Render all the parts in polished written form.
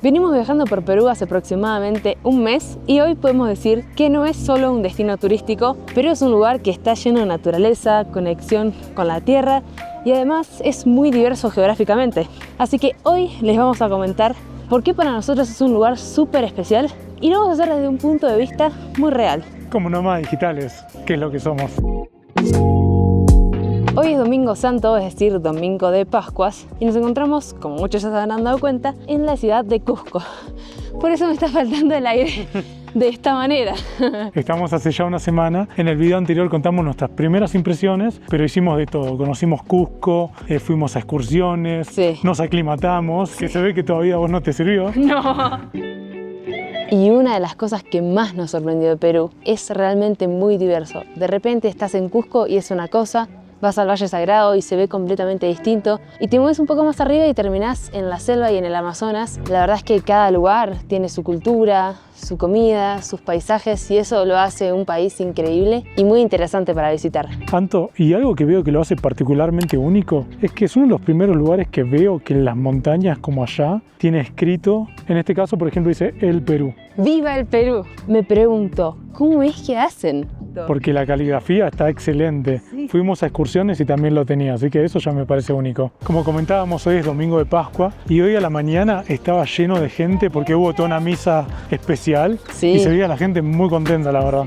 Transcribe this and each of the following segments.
Venimos viajando por Perú hace aproximadamente un mes y hoy podemos decir que no es solo un destino turístico, pero es un lugar que está lleno de naturaleza, conexión con la tierra y además es muy diverso geográficamente. Así que hoy les vamos a comentar por qué para nosotros es un lugar súper especial y lo vamos a hacer desde un punto de vista muy real. Como nómadas digitales, que es lo que somos. Hoy es Domingo Santo, es decir, Domingo de Pascuas, y nos encontramos, como muchos ya se habrán dado cuenta, en la ciudad de Cusco. Por eso me está faltando el aire de esta manera. Estamos hace ya una semana. En el video anterior contamos nuestras primeras impresiones, pero hicimos de todo. Conocimos Cusco, fuimos a excursiones, Sí. Nos aclimatamos, que se ve que todavía a vos no te sirvió. No. Y una de las cosas que más nos sorprendió de Perú es realmente muy diverso. De repente estás en Cusco y es una cosa, vas al Valle Sagrado y se ve completamente distinto y te mueves un poco más arriba y terminás en la selva y en el Amazonas. La verdad es que cada lugar tiene su cultura, su comida, sus paisajes y eso lo hace un país increíble y muy interesante para visitar. Anto, y algo que veo que lo hace particularmente único es que es uno de los primeros lugares que veo que en las montañas como allá tiene escrito, en este caso por ejemplo dice el Perú. ¡Viva el Perú! Me pregunto, ¿cómo es que hacen? Porque la caligrafía está excelente. Sí. Fuimos a excursiones y también lo tenía, así que eso ya me parece único. Como comentábamos, hoy es Domingo de Pascua y hoy a la mañana estaba lleno de gente porque hubo toda una misa especial. Sí. Y se veía la gente muy contenta, la verdad.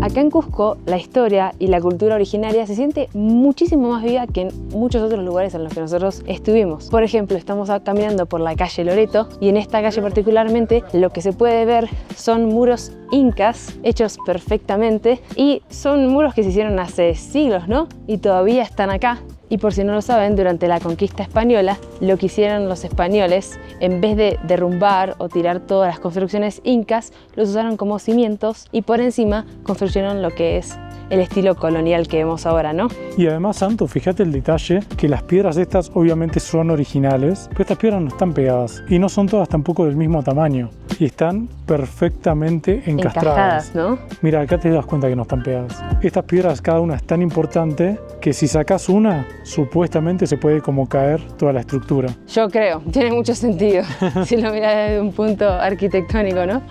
Acá en Cusco, la historia y la cultura originaria se siente muchísimo más viva que en muchos otros lugares en los que nosotros estuvimos. Por ejemplo, estamos caminando por la calle Loreto y en esta calle particularmente lo que se puede ver son muros incas hechos perfectamente y son muros que se hicieron hace siglos, ¿no? Y todavía están acá. Y por si no lo saben, durante la conquista española, lo que hicieron los españoles, en vez de derrumbar o tirar todas las construcciones incas, los usaron como cimientos y por encima construyeron lo que es el estilo colonial que vemos ahora, ¿no? Y además, Santo, fíjate el detalle que las piedras estas obviamente son originales, pero estas piedras no están pegadas y no son todas tampoco del mismo tamaño y están perfectamente encastradas, ¿no? Mira, acá te das cuenta que no están pegadas. Estas piedras, cada una es tan importante que si sacas una, supuestamente se puede como caer toda la estructura. Yo creo, tiene mucho sentido si lo miras desde un punto arquitectónico, ¿no?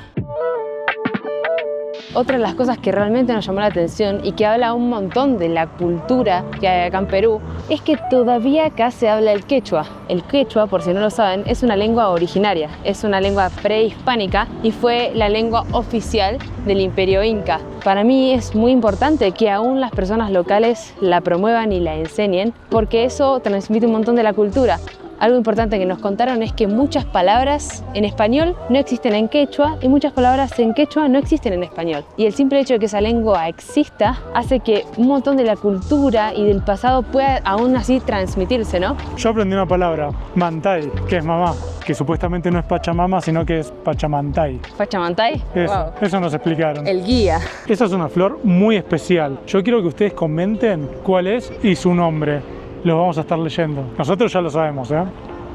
Otra de las cosas que realmente nos llamó la atención y que habla un montón de la cultura que hay acá en Perú es que todavía acá se habla el quechua. El quechua, por si no lo saben, es una lengua originaria, es una lengua prehispánica y fue la lengua oficial del Imperio Inca. Para mí es muy importante que aún las personas locales la promuevan y la enseñen porque eso transmite un montón de la cultura. Algo importante que nos contaron es que muchas palabras en español no existen en quechua y muchas palabras en quechua no existen en español. Y el simple hecho de que esa lengua exista hace que un montón de la cultura y del pasado pueda aún así transmitirse, ¿no? Yo aprendí una palabra, mantay, que es mamá, que supuestamente no es Pachamama, sino que es Pachamantay. ¿Pachamantay? Eso, eso nos explicaron. El guía. Esa es una flor muy especial. Yo quiero que ustedes comenten cuál es y su nombre. Los vamos a estar leyendo. Nosotros ya lo sabemos,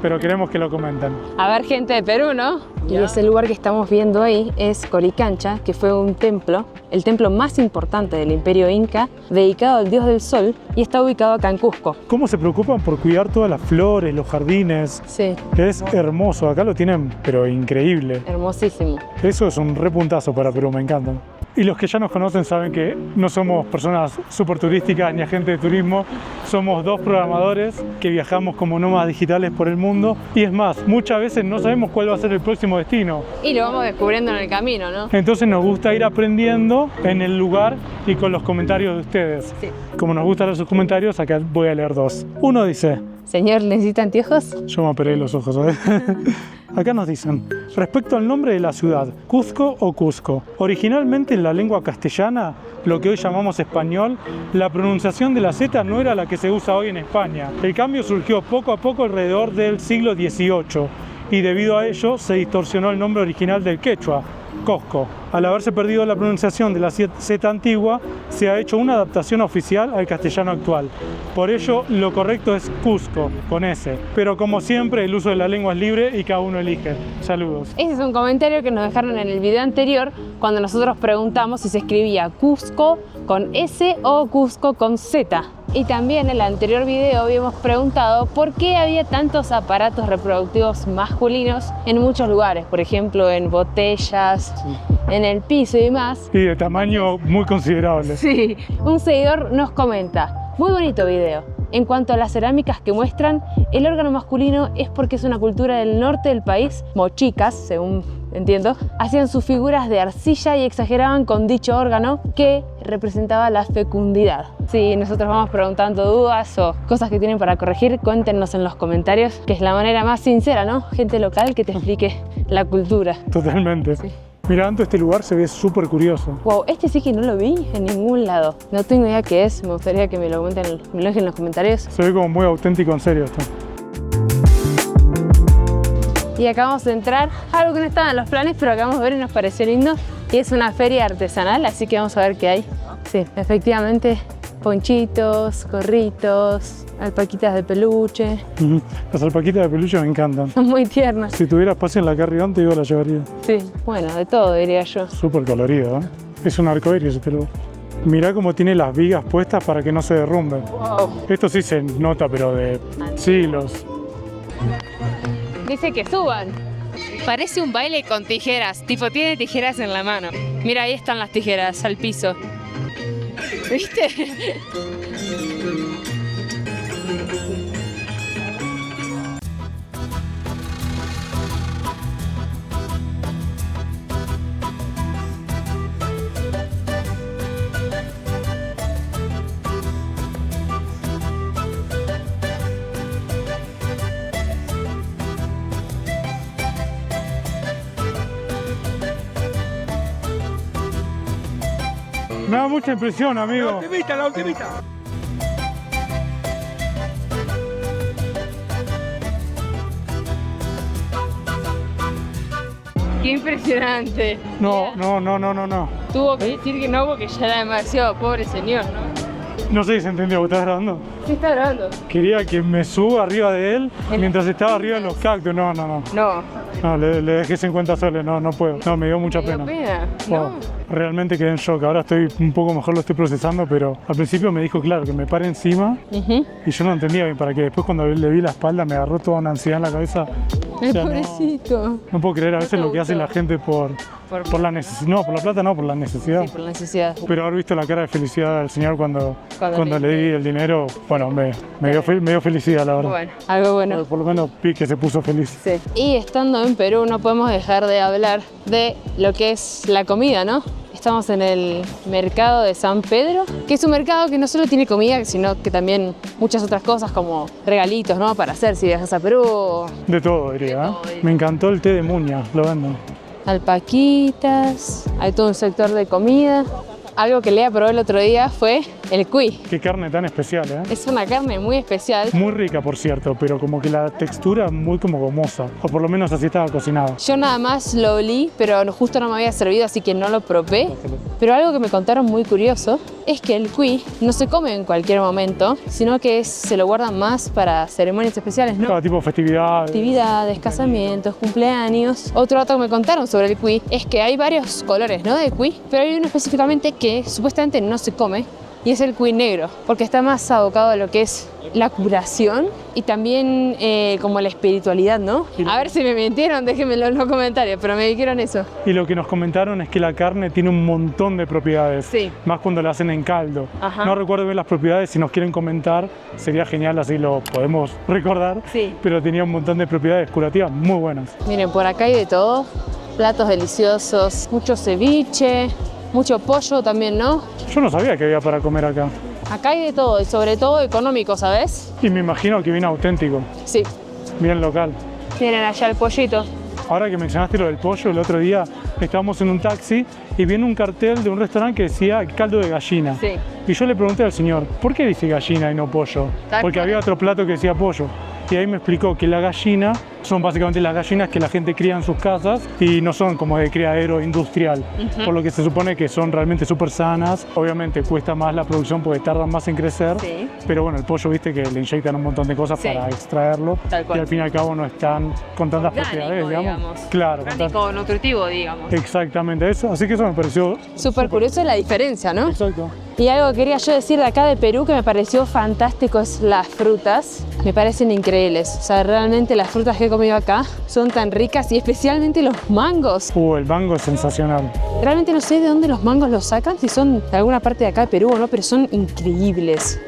pero queremos que lo comenten. A ver, gente de Perú, ¿no? Y ese lugar que estamos viendo ahí es Coricancha, que fue un templo, el templo más importante del Imperio Inca, dedicado al dios del sol y está ubicado acá en Cusco. ¿Cómo se preocupan por cuidar todas las flores, los jardines? Sí. Es hermoso, acá lo tienen, pero increíble. Hermosísimo. Eso es un repuntazo para Perú, me encantan. Y los que ya nos conocen saben que no somos personas súper turísticas ni agentes de turismo, somos dos programadores que viajamos como nómadas digitales por el mundo y es más, muchas veces no sabemos cuál va a ser el próximo destino. Y lo vamos descubriendo en el camino, ¿no? Entonces nos gusta ir aprendiendo en el lugar y con los comentarios de ustedes. Sí. Como nos gustan sus comentarios, acá voy a leer dos. Uno dice... Señor, ¿necesita anteojos? Yo me operé los ojos, ¿sabes? Acá nos dicen, respecto al nombre de la ciudad, Cuzco o Cusco. Originalmente en la lengua castellana, lo que hoy llamamos español, la pronunciación de la Z no era la que se usa hoy en España. El cambio surgió poco a poco alrededor del siglo XVIII y debido a ello se distorsionó el nombre original del quechua, Cosco. Al haberse perdido la pronunciación de la Z antigua, se ha hecho una adaptación oficial al castellano actual. Por ello, lo correcto es Cusco, con S. Pero como siempre, el uso de la lengua es libre y cada uno elige. Saludos. Ese es un comentario que nos dejaron en el video anterior cuando nosotros preguntamos si se escribía Cusco con S o Cusco con Z. Y también en el anterior video habíamos preguntado por qué había tantos aparatos reproductivos masculinos en muchos lugares, por ejemplo en botellas, en el piso y demás. Y de tamaño muy considerable. Sí, un seguidor nos comenta: muy bonito video. En cuanto a las cerámicas que muestran, el órgano masculino es porque es una cultura del norte del país. Mochicas, según entiendo, hacían sus figuras de arcilla y exageraban con dicho órgano que representaba la fecundidad. Si nosotros vamos preguntando dudas o cosas que tienen para corregir, cuéntenos en los comentarios, que es la manera más sincera, ¿no? Gente local que te explique la cultura. Totalmente. Sí. Mirando este lugar se ve súper curioso. Wow, este sí que no lo vi en ningún lado. No tengo idea qué es, me gustaría que me lo comenten, me lo dejen en los comentarios. Se ve como muy auténtico, en serio esto. Y acabamos de entrar, algo que no estaba en los planes, pero acabamos de ver y nos pareció lindo. Y es una feria artesanal, así que vamos a ver qué hay. Sí, efectivamente, ponchitos, gorritos, alpaquitas de peluche. Las alpaquitas de peluche me encantan. Son muy tiernas. Si tuviera espacio en la Carrión, te digo, la llevaría. Sí, bueno, de todo diría yo. Súper colorido, ¿eh? Es un arcoíris este lugar. Mirá cómo tiene las vigas puestas para que no se derrumbe. Wow. Esto sí se nota, pero de siglos. Dice que suban. Parece un baile con tijeras, tipo tiene tijeras en la mano. Mira, ahí están las tijeras al piso. ¿Viste? Me da mucha impresión, amigo. La ultimita. Qué impresionante. No, no, no, no, no, no. Tuvo que decir que no porque ya era demasiado, pobre señor, ¿no? No sé si se entendió, ¿estás grabando? ¿Qué está grabando? Quería que me suba arriba de él mientras estaba arriba en los cactus. No, no, no. No. No, le dejé 50 soles, no, no puedo. No, me dio mucha ¿Te dio pena. pena? Wow. No. Realmente quedé en shock. Ahora estoy un poco mejor, lo estoy procesando, pero al principio me dijo, claro, que me pare encima y yo no entendía bien para qué. Después cuando le vi la espalda me agarró toda una ansiedad en la cabeza. Ay, O sea, pobrecito. no puedo creer a No veces te lo que hace gustó. la gente por la necesidad. No, por la plata no, por la necesidad. Sí, por la necesidad. Pero haber visto la cara de felicidad del señor cuando Cuando le di el dinero, bueno, me dio felicidad, la verdad. Bueno, algo bueno. Por lo menos vi que se puso feliz. Sí. Y estando en Perú no podemos dejar de hablar de lo que es la comida, ¿no? Estamos en el mercado de San Pedro, que es un mercado que no solo tiene comida, sino que también muchas otras cosas como regalitos, ¿no? Para hacer si viajas a Perú. De todo, diría. todo, diría. Me encantó el té de muña, lo venden. Alpaquitas, hay todo un sector de comida. Algo que Lea probó el otro día fue el cuy. Qué carne tan especial, ¿eh? Es una carne muy especial. Muy rica, por cierto, pero como que la textura es muy como gomosa, o por lo menos así estaba cocinada. Yo nada más lo olí, pero justo no me había servido, así que no lo probé. Pero algo que me contaron muy curioso es que el cuy no se come en cualquier momento, sino que se lo guardan más para ceremonias especiales, ¿no? Cada tipo de festividades. Actividades, casamientos, cumpleaños. Otro dato que me contaron sobre el cuy es que hay varios colores, ¿no? De cuy, pero hay uno específicamente que supuestamente no se come y es el cuy negro, porque está más abocado a lo que es la curación y también como la espiritualidad, ¿no? A ver si me mintieron, déjenmelo en los comentarios, pero me dijeron eso. Y lo que nos comentaron es que la carne tiene un montón de propiedades, Sí. más cuando la hacen en caldo. Ajá. No recuerdo bien las propiedades, si nos quieren comentar sería genial, así lo podemos recordar. Sí. Pero tenía un montón de propiedades curativas muy buenas. Miren, por acá hay de todo, platos deliciosos, mucho ceviche, mucho pollo también, ¿no? Yo no sabía que había para comer acá. Acá hay de todo y sobre todo económico, ¿sabes? Y me imagino que viene auténtico, Sí. bien local. Miren allá el pollito. Ahora que mencionaste lo del pollo, el otro día estábamos en un taxi y viene un cartel de un restaurante que decía caldo de gallina. Sí. Y yo le pregunté al señor, ¿por qué dice gallina y no pollo? Tal Porque cual. había otro plato que decía pollo. Y ahí me explicó que la gallina son básicamente las gallinas que la gente cría en sus casas y no son como de criadero industrial, por lo que se supone que son realmente súper sanas. Obviamente cuesta más la producción porque tardan más en crecer, Sí. pero bueno, el pollo, viste que le inyectan un montón de cosas Sí. para extraerlo Tal cual. y al fin y al cabo no están con tantas Orgánico, propiedades, digamos. digamos. Claro, con Nutritivo, digamos. exactamente eso, así que eso me pareció Súper curioso la diferencia, ¿no? exacto. Y algo que quería yo decir de acá de Perú que me pareció fantástico es las frutas. Me parecen increíbles. O sea, realmente las frutas que he comido acá son tan ricas y especialmente los mangos. El mango es sensacional. Realmente no sé de dónde los mangos los sacan, si son de alguna parte de acá de Perú o no, pero son increíbles.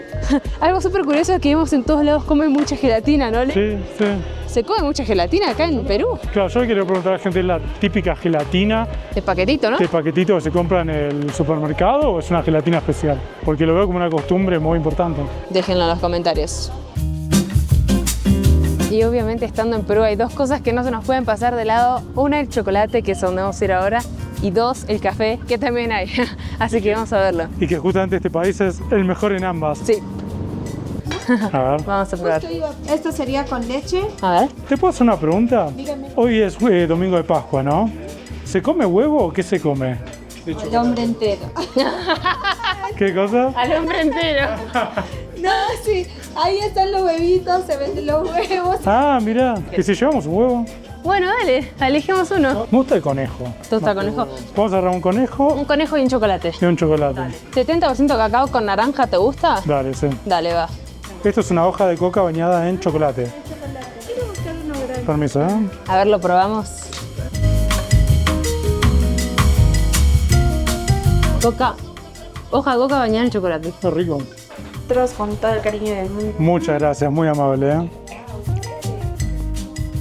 Algo súper curioso es que vemos en todos lados comen mucha gelatina, ¿no? Sí, sí. ¿Se come mucha gelatina acá en Perú? Claro, yo le quiero preguntar a la gente, ¿es la típica gelatina De paquetito, ¿no? de paquetito que se compra en el supermercado o es una gelatina especial? Porque lo veo como una costumbre muy importante. Déjenlo en los comentarios. Y obviamente estando en Perú hay dos cosas que no se nos pueden pasar de lado. Una, el chocolate, que es donde vamos a ir ahora. Y dos, el café, que también hay. Así que vamos a verlo. Y que justamente este país es el mejor en ambas. Sí, A ver. vamos a probar. Esto sería con leche. A ver. ¿Te puedo hacer una pregunta? Dígame. Hoy es domingo de Pascua, ¿no? ¿Se come huevo o qué se come? El hombre entero. ¿Qué cosa? Al hombre entero. No, sí. Ahí están los huevitos, se venden los huevos. Ah, mira, que si llevamos un huevo. Bueno, dale, elegimos uno. Me gusta el conejo. Tosta conejo. Vamos a agarrar un conejo Un conejo y un chocolate. y un chocolate. 70% cacao con naranja, ¿te gusta? Dale, sí. Dale, va. Esto es una hoja de coca bañada en chocolate. Permiso, ¿eh? A ver, lo probamos. Coca. Hoja de coca bañada en chocolate. Qué rico. Nosotros con todo el cariño del mundo. Muchas gracias, muy amable, ¿eh?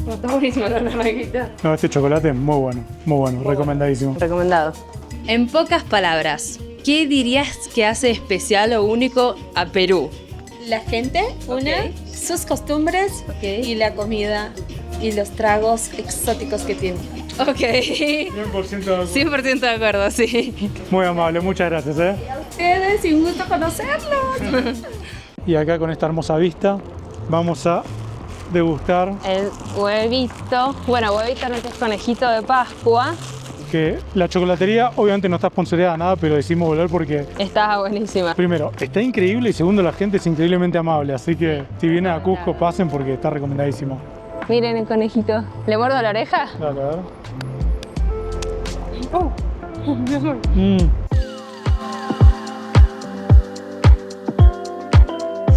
Está buenísimo la naranjita. No, este chocolate es muy bueno, recomendadísimo. Recomendado. En pocas palabras, ¿qué dirías que hace especial o único a Perú? La gente, sus costumbres y la comida y los tragos exóticos que tiene. Ok. 100% 100% de acuerdo, sí. muy amable, muchas gracias, ¿eh? Ustedes, y un gusto conocerlos. Y acá con esta hermosa vista vamos a degustar El huevito. Bueno, huevito no es conejito de Pascua. que la chocolatería obviamente no está sponsoreada nada, pero decidimos volver porque Está buenísima. primero, está increíble y segundo, la gente es increíblemente amable. Así que si vienen a Cusco, pasen porque está recomendadísimo. Miren el conejito. ¿Le muerdo la oreja? Dale, a ver. Oh.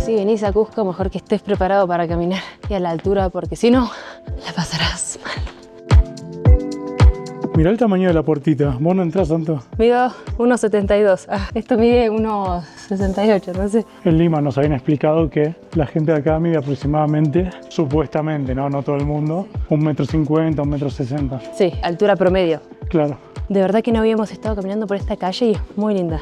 Si venís a Cusco, mejor que estés preparado para caminar y a la altura, porque si no, la pasarás mal. Mirá el tamaño de la puertita. Vos no entrás tanto. Mido 1,72. Esto mide 1,68, no sé. En Lima nos habían explicado que la gente de acá mide aproximadamente, supuestamente, no todo el mundo, 1,50 m, 1,60 m. Sí, altura promedio. Claro, De verdad que no habíamos estado caminando por esta calle y es muy linda.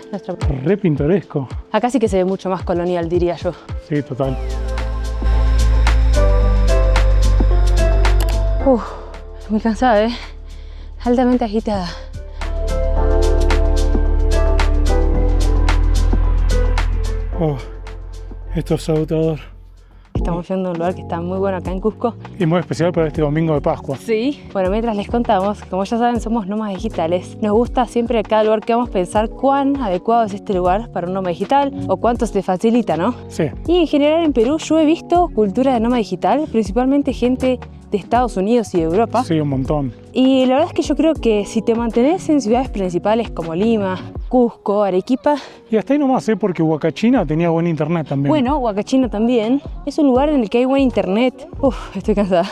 re pintoresco. Acá sí que se ve mucho más colonial, diría yo. Sí, total. Muy cansada, ¿eh? Altamente agitada. Oh, esto es agotador. Estamos yendo a un lugar que está muy bueno acá en Cusco. Y muy especial para este domingo de Pascua. Sí. Bueno, mientras les contamos, como ya saben, somos nómadas digitales. Nos gusta siempre a cada lugar que vamos pensar cuán adecuado es este lugar para un nómada digital o cuánto se te facilita, ¿no? Sí, Y en general en Perú yo he visto cultura de nómada digital, principalmente gente de Estados Unidos y de Europa. sí, un montón. Y la verdad es que yo creo que si te mantenés en ciudades principales como Lima, Cusco, Arequipa, Y hasta ahí nomás, porque Huacachina tenía buen internet también. bueno, Huacachina también, es un lugar en el que hay buen internet. Estoy cansada.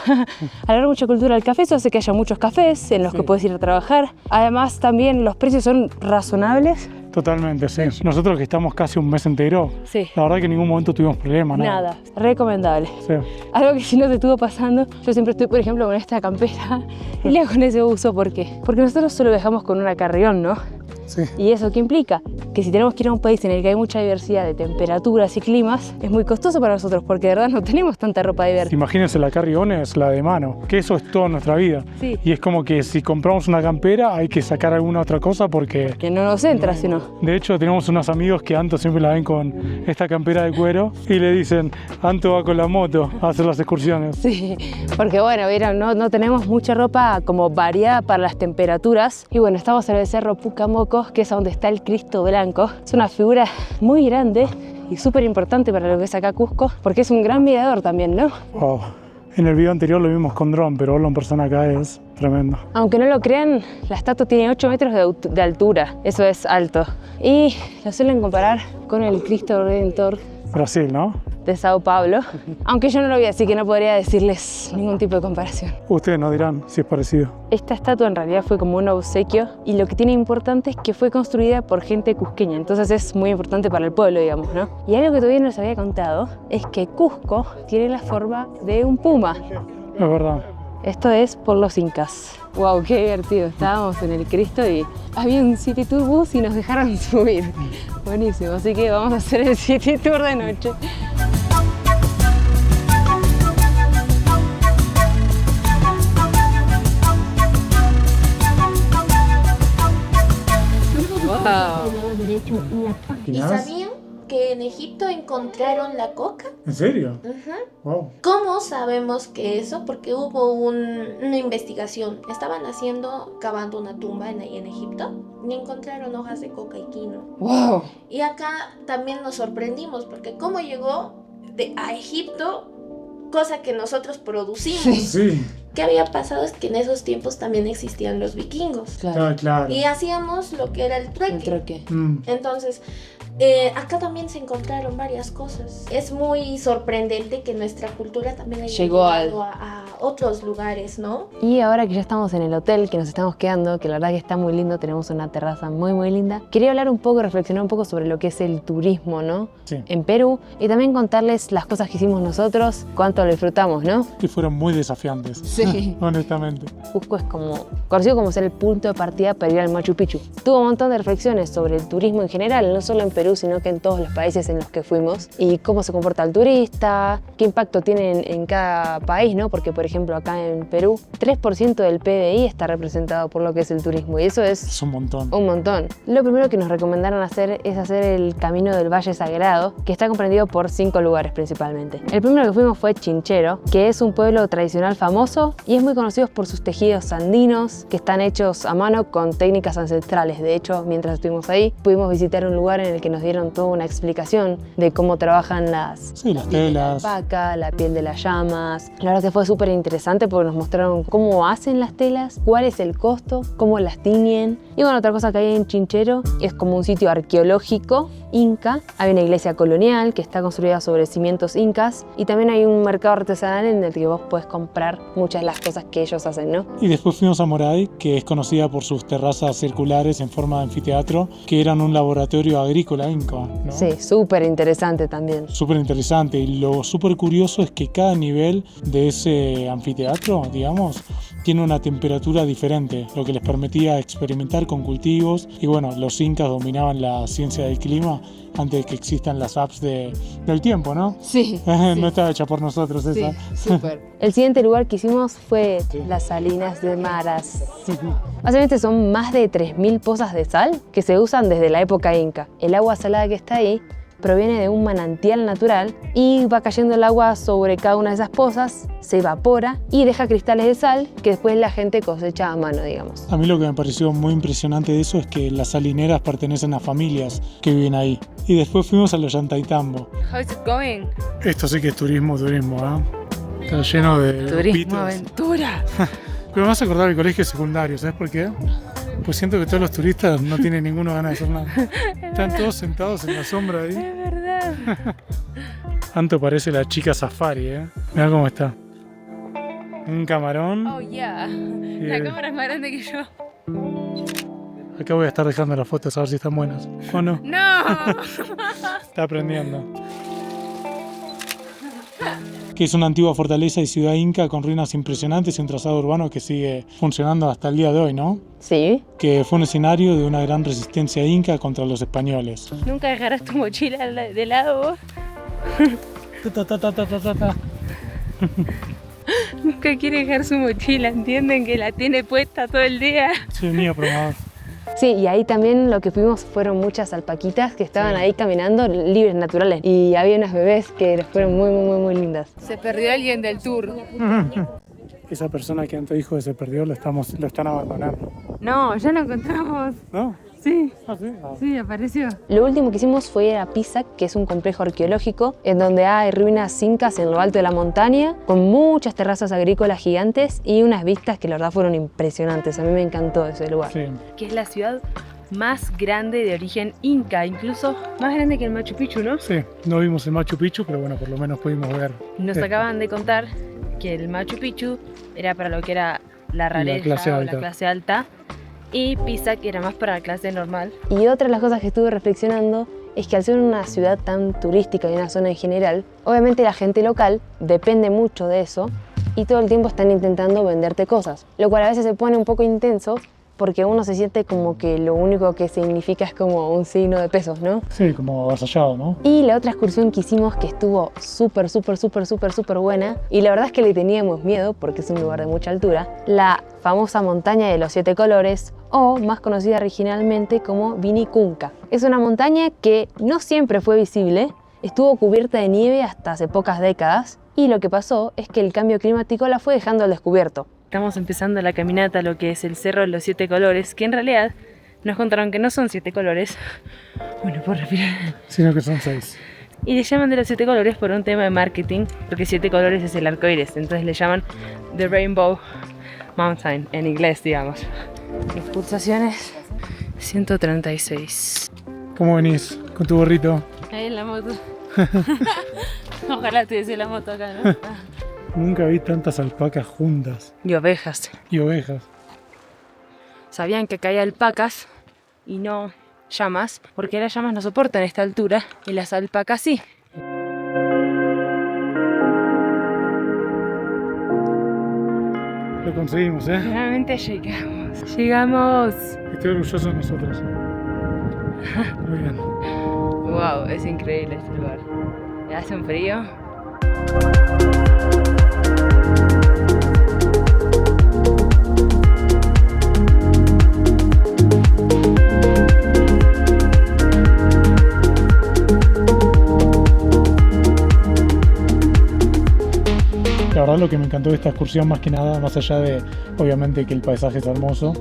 Al haber mucha cultura del café, eso hace que haya muchos cafés en los que puedes ir a trabajar. Además, también los precios son razonables. Totalmente, sí. Nosotros que estamos casi un mes entero, Sí. la verdad que en ningún momento tuvimos problemas, Nada, recomendable. Sí. Algo que sí nos estuvo pasando, yo siempre estoy, por ejemplo, con esta campera y le hago con ese uso. ¿Por qué? Porque nosotros solo viajamos con una carrión, ¿no? Sí. ¿Y eso qué implica? Que si tenemos que ir a un país en el que hay mucha diversidad de temperaturas y climas, es muy costoso para nosotros porque de verdad no tenemos tanta ropa de ver. Imagínense la carry-on la de mano, que eso es toda nuestra vida. Sí. Y es como que si compramos una campera hay que sacar alguna otra cosa porque... Que no nos entra, sino. De hecho, tenemos unos amigos que Anto siempre la ven con esta campera de cuero y le dicen, Anto va con la moto a hacer las excursiones. Sí, porque bueno, vieron, no tenemos mucha ropa como variada para las temperaturas. Y bueno, estamos en el Cerro Pucamoco, que es donde está el Cristo Blanco. Es una figura muy grande y súper importante para lo que es acá Cusco, porque es un gran mirador también, ¿no? Wow. En el video anterior lo vimos con dron, pero verlo en persona acá es Tremendo. Aunque no lo crean, la estatua tiene 8 metros de altura, eso es alto. Y lo suelen comparar con el Cristo Redentor Brasil, ¿no? de Sao Paulo, aunque yo no lo vi, así que no podría decirles ningún tipo de comparación. Ustedes nos dirán si es parecido. Esta estatua en realidad fue como un obsequio y lo que tiene importante es que fue construida por gente cusqueña, entonces es muy importante para el pueblo, digamos, ¿no? Y algo que todavía no les había contado es que Cusco tiene la forma de un puma. Es verdad. Esto es por los incas. Wow, qué divertido. Estábamos en el Cristo y había un City Tour bus y nos dejaron subir. Buenísimo, así que vamos a hacer el City Tour de noche. ¿Y sabían que en Egipto encontraron la coca? ¿En serio? Ujú. Wow. ¿Cómo sabemos que eso? Porque hubo una investigación. Estaban cavando una tumba ahí en Egipto y encontraron hojas de coca y quino. Wow. Y acá también nos sorprendimos porque cómo llegó a Egipto, cosa que nosotros producimos. Sí. ¿Qué había pasado? Es que en esos tiempos también existían los vikingos. Claro. Y hacíamos lo que era el trueque. El troque. Entonces, acá también se encontraron varias cosas. Es muy sorprendente que nuestra cultura también haya Llegó llegado a otros lugares, ¿no? Y ahora que ya estamos en el hotel, que nos estamos quedando, que la verdad que está muy lindo, tenemos una terraza muy muy linda, quería hablar un poco, reflexionar un poco sobre lo que es el turismo, ¿no? Sí. En Perú, y también contarles las cosas que hicimos nosotros, cuánto lo disfrutamos, ¿no? Que fueron muy desafiantes. Sí. Honestamente. Cusco es conocido como ser el punto de partida para ir al Machu Picchu. Tuvo un montón de reflexiones sobre el turismo en general, no solo en Perú, sino que en todos los países en los que fuimos, y cómo se comporta el turista, qué impacto tiene en cada país, ¿no? Porque, por ejemplo, acá en Perú, 3% del PBI está representado por lo que es el turismo, y eso Es un montón. un montón. Lo primero que nos recomendaron hacer es hacer el Camino del Valle Sagrado, que está comprendido por 5 lugares principalmente. El primero que fuimos fue Chinchero, que es un pueblo tradicional famoso y es muy conocido por sus tejidos andinos, que están hechos a mano con técnicas ancestrales. De hecho, mientras estuvimos ahí, pudimos visitar un lugar en el que nos dieron toda una explicación de cómo trabajan las telas. la vaca, la piel de las llamas. La verdad que fue súper interesante porque nos mostraron cómo hacen las telas, cuál es el costo, cómo las tiñen. Y bueno, otra cosa que hay en Chinchero es como un sitio arqueológico inca. Hay una iglesia colonial que está construida sobre cimientos incas y también hay un mercado artesanal en el que vos puedes comprar muchas de las cosas que ellos hacen, ¿no? Y después fuimos a Moray, que es conocida por sus terrazas circulares en forma de anfiteatro, que eran un laboratorio agrícola inca, ¿no? Sí, súper interesante también. Súper interesante, y lo súper curioso es que cada nivel de ese anfiteatro, digamos, tiene una temperatura diferente, lo que les permitía experimentar con cultivos. Y bueno, los incas dominaban la ciencia del clima antes de que existan las apps del tiempo, ¿no? Sí. No estaba hecha por nosotros Sí, esa. súper. El siguiente lugar que hicimos fue las Salinas de Maras. Básicamente son más de 3.000 pozas de sal que se usan desde la época inca. El agua salada que está ahí proviene de un manantial natural y va cayendo el agua sobre cada una de esas pozas, se evapora y deja cristales de sal que después la gente cosecha a mano, digamos. A mí lo que me pareció muy impresionante de eso es que las salineras pertenecen a familias que viven ahí. Y después fuimos a los Ollantaytambo. How's it going? Esto sí que es turismo, ¿eh? Está lleno de Turismo, pitos. aventura. Pero me vas a acordar del colegio secundario, ¿sabes por qué? Pues siento que todos los turistas no tienen ninguno ganas de hacer nada. Están todos sentados en la sombra ahí. Es verdad. Tanto parece la chica safari, ¿eh? Mirá cómo está. Un camarón. Oh, yeah. La cámara es más grande que yo. Acá voy a estar dejando las fotos a ver si están buenas. ¿O no? ¡No! Está aprendiendo. Que es una antigua fortaleza y ciudad inca con ruinas impresionantes y un trazado urbano que sigue funcionando hasta el día de hoy, ¿no? Sí. Que fue un escenario de una gran resistencia inca contra los españoles. ¿Nunca dejarás tu mochila de lado vos? Nunca quiere dejar su mochila, entienden que la tiene puesta todo el día. Sí, mío, probador. Sí, y ahí también lo que fuimos fueron muchas alpaquitas que estaban ahí caminando libres, naturales. Y había unas bebés que fueron muy lindas. Se perdió alguien del tour. Esa persona que antes dijo que se perdió lo están abandonando. No, ya lo encontramos. ¿No? Sí. Ah, sí. Ah. Sí, apareció. Lo último que hicimos fue ir a Pisac, que es un complejo arqueológico en donde hay ruinas incas en lo alto de la montaña, con muchas terrazas agrícolas gigantes y unas vistas que la verdad fueron impresionantes. A mí me encantó ese lugar. Sí. Que es la ciudad más grande de origen inca, incluso más grande que el Machu Picchu, ¿no? Sí, no vimos el Machu Picchu, pero bueno, por lo menos pudimos ver. Nos esto. acaban de contar que el Machu Picchu era para lo que era la rareza clase o alta. la clase alta y Pisac era más para la clase normal. Y otra de las cosas que estuve reflexionando es que al ser una ciudad tan turística y una zona en general, obviamente la gente local depende mucho de eso y todo el tiempo están intentando venderte cosas, lo cual a veces se pone un poco intenso porque uno se siente como que lo único que significa es como un signo de pesos, ¿no? Sí, como avasallado, ¿no? Y la otra excursión que hicimos que estuvo súper buena y la verdad es que le teníamos miedo porque es un lugar de mucha altura, la famosa montaña de los 7 colores o más conocida originalmente como Vinicunca. Es una montaña que no siempre fue visible, estuvo cubierta de nieve hasta hace pocas décadas y lo que pasó es que el cambio climático la fue dejando al descubierto. Estamos empezando la caminata a lo que es el Cerro de los 7 colores, que en realidad nos contaron que no son 7 colores. Bueno, por respirar. Sino que son 6. Y le llaman de los 7 colores por un tema de marketing, porque 7 colores es el arco iris, entonces le llaman The Rainbow Mountain, en inglés, digamos. Mis pulsaciones, 136. ¿Cómo venís con tu gorrito? Ahí en la moto. Ojalá tuviese la moto acá, ¿no? Nunca vi tantas alpacas juntas. Y ovejas. Y ovejas. Sabían que acá hay alpacas y no llamas, porque las llamas no soportan esta altura y las alpacas sí. Lo conseguimos, ¿eh? Finalmente llegamos. ¡Llegamos! Estoy orgulloso de nosotros. Muy bien. Wow, es increíble este lugar. Hace un frío. La verdad lo que me encantó de esta excursión más que nada, más allá de obviamente que el paisaje es hermoso,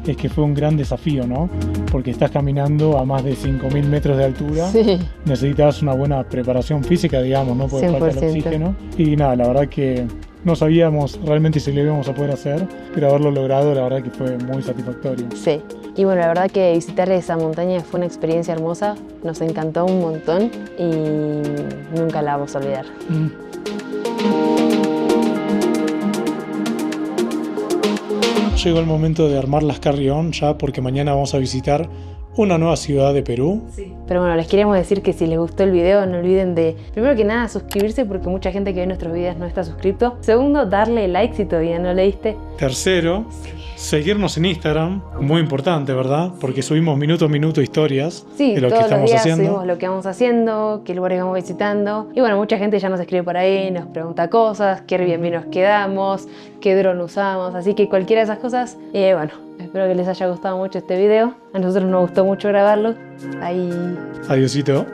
es que fue un gran desafío, ¿no? Porque estás caminando a más de 5.000 metros de altura, Sí. necesitas una buena preparación física, digamos, ¿no? Por falta de 100%. oxígeno. Y nada, la verdad que no sabíamos realmente si lo íbamos a poder hacer, pero haberlo logrado la verdad que fue muy satisfactorio. Sí. Y bueno, la verdad que visitar esa montaña fue una experiencia hermosa, nos encantó un montón y nunca la vamos a olvidar. Llegó el momento de armar las carry-on ya porque mañana vamos a visitar una nueva ciudad de Perú. Sí. Pero bueno, les queríamos decir que si les gustó el video no olviden de, primero que nada, suscribirse porque mucha gente que ve nuestros videos no está suscrito. Segundo, darle like si todavía no le diste. Tercero, seguirnos en Instagram, muy importante, ¿verdad? Porque subimos minuto a minuto historias Sí, de lo que todos los estamos días haciendo. subimos lo que vamos haciendo, qué lugares vamos visitando. Y bueno, mucha gente ya nos escribe por ahí, nos pregunta cosas, qué Airbnb nos quedamos, qué dron usamos. Así que cualquiera de esas cosas, bueno, espero que les haya gustado mucho este video. A nosotros nos gustó mucho grabarlo. Ahí. Adiósito.